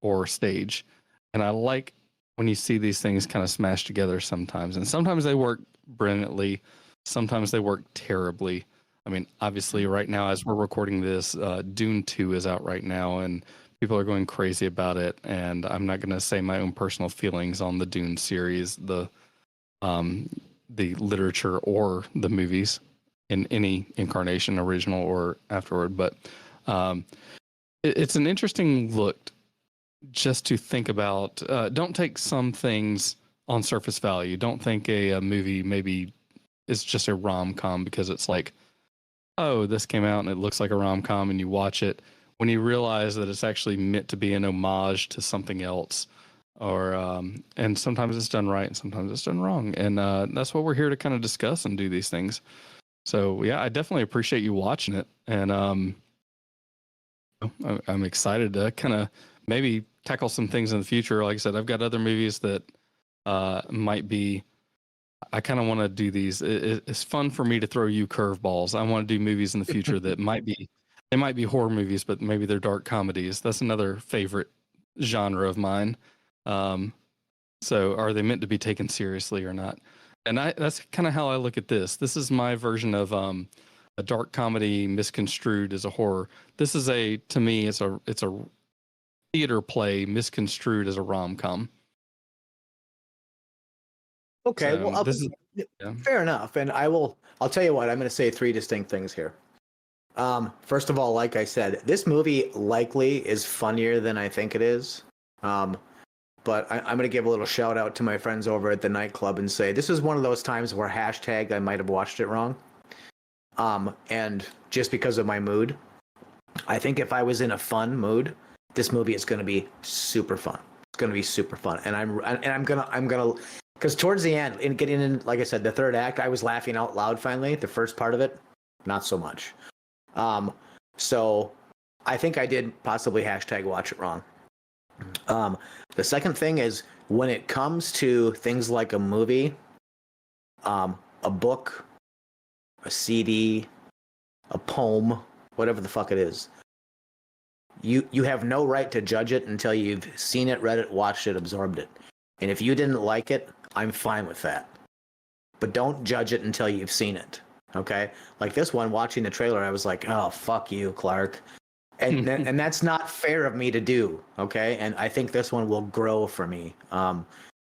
or stage. And I like when you see these things kind of smashed together sometimes, and sometimes they work brilliantly, sometimes they work terribly. I mean, obviously, right now as we're recording this, Dune 2 is out right now, and people are going crazy about it. And I'm not going to say my own personal feelings on the Dune series, um, the literature or the movies in any incarnation, original or afterward. But um, it's an interesting look just to think about. Don't take some things on surface value. Don't think a movie maybe is just a rom-com because it's like, oh, this came out and it looks like a rom-com, and you watch it when you realize that it's actually meant to be an homage to something else, or and sometimes it's done right and sometimes it's done wrong, and that's what we're here to kind of discuss and do these things. So yeah, I definitely appreciate you watching it, and I'm excited to kind of maybe tackle some things in the future. Like I said, I've got other movies that might be. I kind of want to do these. It's fun for me to throw you curveballs. I want to do movies in the future that might be horror movies, but maybe they're dark comedies. That's another favorite genre of mine. So are they meant to be taken seriously or not? And that's kind of how I look at this. This is my version of a dark comedy misconstrued as a horror. This is to me, it's a theater play misconstrued as a rom-com. Okay, So well, this is yeah. fair enough. And I'll tell you what, I'm going to say three distinct things here. First of all, like I said, this movie likely is funnier than I think it is. But I'm going to give a little shout out to my friends over at the nightclub and say this is one of those times where hashtag I might have watched it wrong. And just because of my mood, I think if I was in a fun mood, this movie is going to be super fun. It's going to be super fun. And I'm gonna because towards the end, in getting in, like I said, the third act, I was laughing out loud finally. The first part of it, not so much. So I think I did possibly hashtag watch it wrong. The second thing is when it comes to things like a movie, a book, a CD, a poem, whatever the fuck it is, you have no right to judge it until you've seen it, read it, watched it, absorbed it. And if you didn't like it, I'm fine with that. But don't judge it until you've seen it. Okay? Like this one, watching the trailer, I was like, oh, fuck you, Clark. And that's not fair of me to do. Okay? And I think this one will grow for me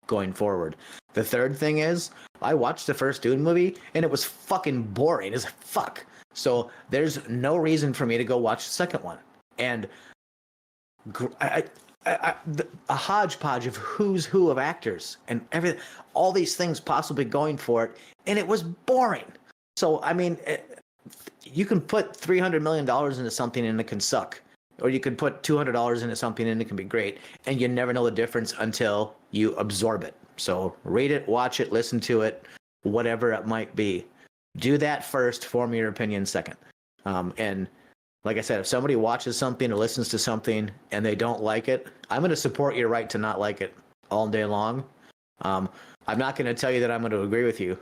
going forward. The third thing is, I watched the first Dune movie, and it was fucking boring as fuck. So there's no reason for me to go watch the second one. And a hodgepodge of who's who of actors and everything, all these things possibly going for it, and it was boring. So I mean, you can put $300 million into something and it can suck, or you can put $200 into something and it can be great, and you never know the difference until you absorb it. So read it, watch it, listen to it, whatever it might be. Do that first, form your opinion second. And like I said, if somebody watches something or listens to something and they don't like it, I'm going to support your right to not like it all day long. I'm not going to tell you that I'm going to agree with you,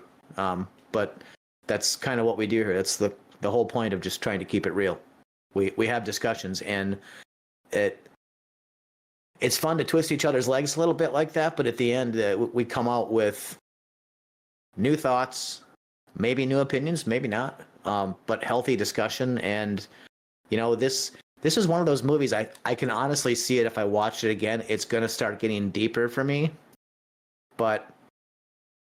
but that's kind of what we do here. That's the whole point of just trying to keep it real. We have discussions, and it's fun to twist each other's legs a little bit like that, but at the end, we come out with new thoughts, maybe new opinions, maybe not, but healthy discussion. And you know, this is one of those movies I can honestly see it if I watch it again. It's going to start getting deeper for me. But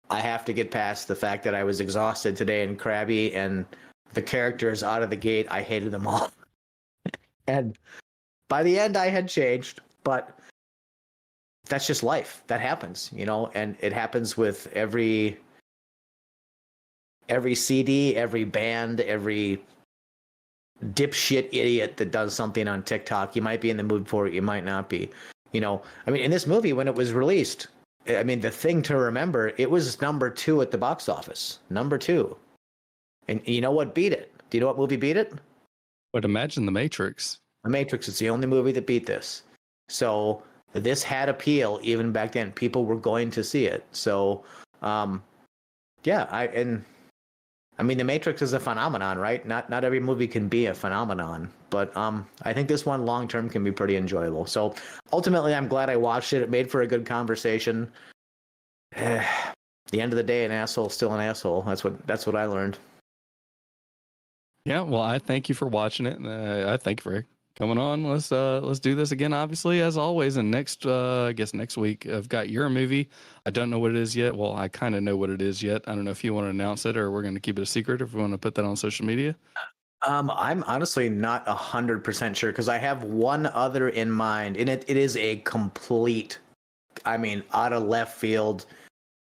I have to get past the fact that I was exhausted today and crabby, and the characters out of the gate, I hated them all. And by the end, I had changed. But that's just life. That happens, you know, and it happens with every CD, every band, every dipshit idiot that does something on TikTok. You might be in the mood for it, you might not be. You know, I mean, in this movie, when it was released, I mean, the thing to remember, it was number 2 at the box office. Number 2. And you know what beat it? Do you know what movie beat it? But imagine The Matrix. The Matrix is the only movie that beat this. So this had appeal even back then. People were going to see it. So, yeah, I mean, The Matrix is a phenomenon, right? Not every movie can be a phenomenon, but I think this one long term can be pretty enjoyable. So ultimately, I'm glad I watched it. It made for a good conversation. The end of the day, an asshole's still an asshole. That's what I learned. Yeah, well, I thank you for watching it. I thank you for coming on. Let's do this again, obviously, as always. And next, I guess next week, I've got your movie. I don't know what it is yet. Well, I kind of know what it is yet. I don't know if you want to announce it or we're going to keep it a secret. If we want to put that on social media. I'm honestly not 100% sure because I have one other in mind, and it is a complete, I mean, out of left field.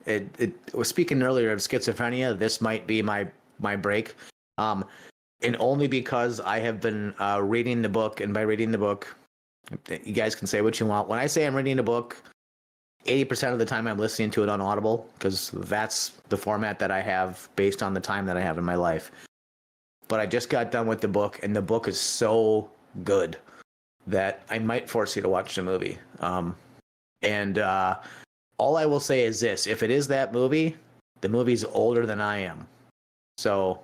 It was speaking earlier of schizophrenia. This might be my break. And only because I have been reading the book, and by reading the book, you guys can say what you want. When I say I'm reading a book, 80% of the time I'm listening to it on Audible because that's the format that I have based on the time that I have in my life. But I just got done with the book, and the book is so good that I might force you to watch the movie. And all I will say is this: if it is that movie, the movie's older than I am, so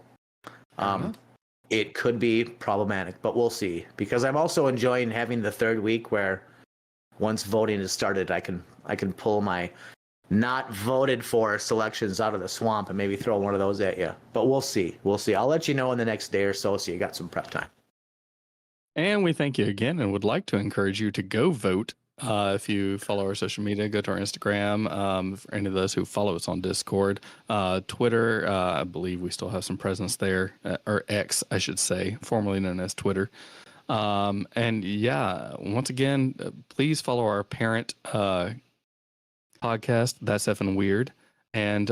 it could be problematic. But we'll see. Because I'm also enjoying having the third week where once voting is started, I can pull my not voted for selections out of the swamp and maybe throw one of those at you. But we'll see. I'll let you know in the next day or so you got some prep time. And we thank you again and would like to encourage you to go vote. If you follow our social media, go to our Instagram. For any of those who follow us on Discord, Twitter, I believe we still have some presence there, or X, I should say, formerly known as Twitter. And yeah, once again, please follow our parent podcast, That's Effing Weird. And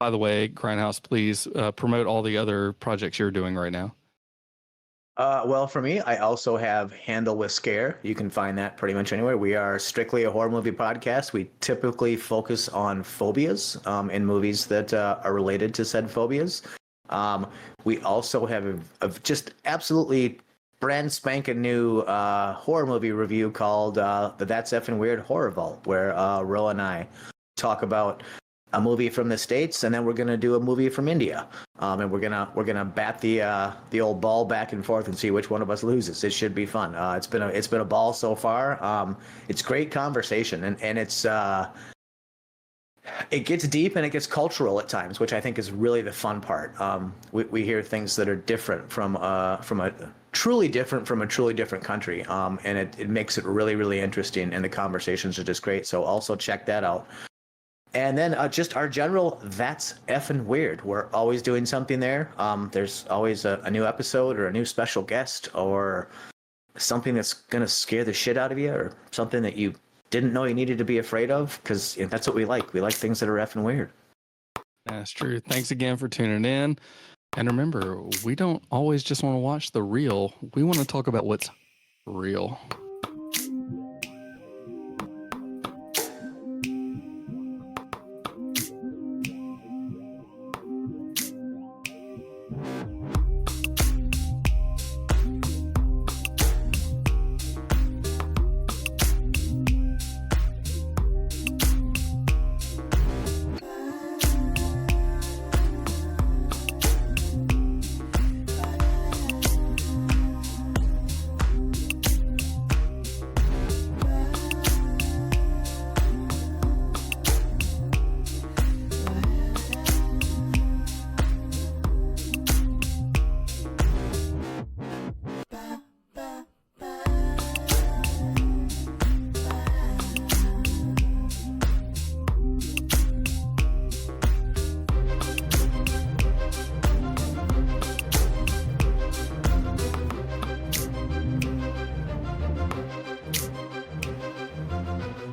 by the way, Grindhouse, please promote all the other projects you're doing right now. Well, for me, I also have Handle with Scare. You can find that pretty much anywhere. We are strictly a horror movie podcast. We typically focus on phobias in movies that are related to said phobias. We also have a just absolutely brand spanking new horror movie review called the That's Effing Weird Horror Vault, where Ro and I talk about a movie from the States, and then we're gonna do a movie from India, and we're gonna bat the old ball back and forth and see which one of us loses. It should be fun. It's been a ball so far. It's great conversation, and it's it gets deep and it gets cultural at times, which I think is really the fun part. We hear things that are different from a truly different country, and it makes it really, really interesting, and the conversations are just great. So also check that out. And then just our general That's Effing Weird. We're always doing something there. There's always a new episode or a new special guest or something that's going to scare the shit out of you or something that you didn't know you needed to be afraid of, because that's what we like. We like things that are effing weird. That's true. Thanks again for tuning in. And remember, we don't always just want to watch the real. We want to talk about what's real.